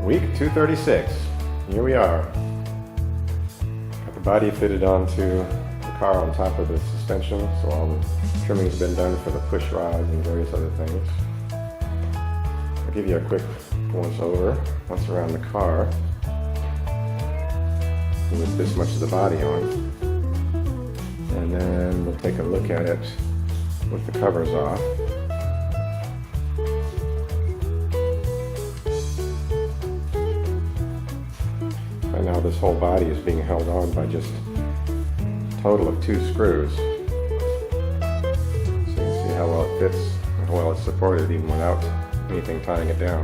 Week 236. Here we are. Got the body fitted onto the car on top of the suspension, so all the trimming's been done for the push rods and various other things. I'll give you a quick once over, once around the car, with this much of the body on. And then we'll take a look at it with the covers off. And now this whole body is being held on by just a total of 2 screws. So you can see how well it fits, and how well it's supported even without anything tying it down.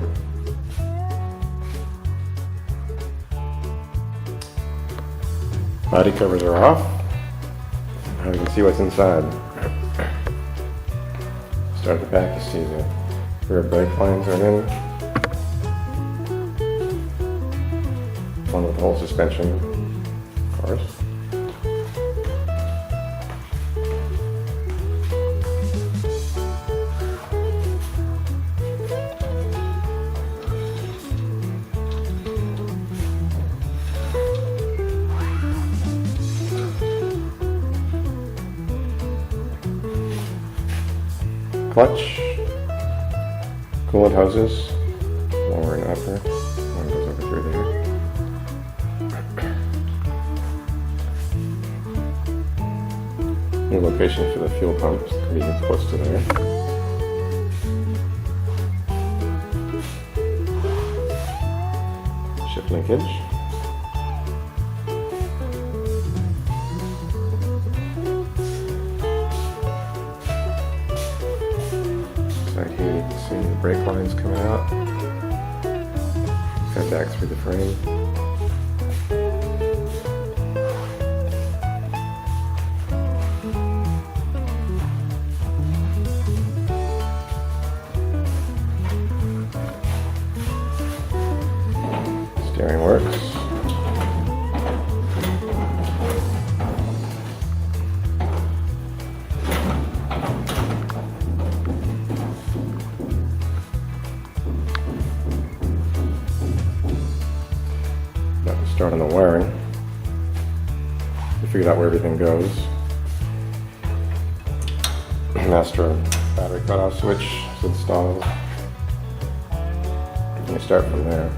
Body covers are off. Now you can see what's inside. Start at the back, you see the rear brake lines are in. One with the whole suspension, of course. Clutch, coolant hoses, lower and upper. One goes over through there. New location for the fuel pump can be close to there. Shift linkage. Right here you can see the brake lines coming out. Cut back through the frame. Steering works. About to start on the wiring. We figured out where everything goes. Master battery cutoff switch is installed. We start from there.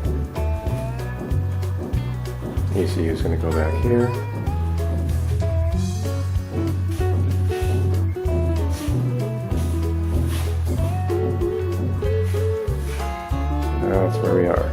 ECU is going to go back here. Now that's where we are.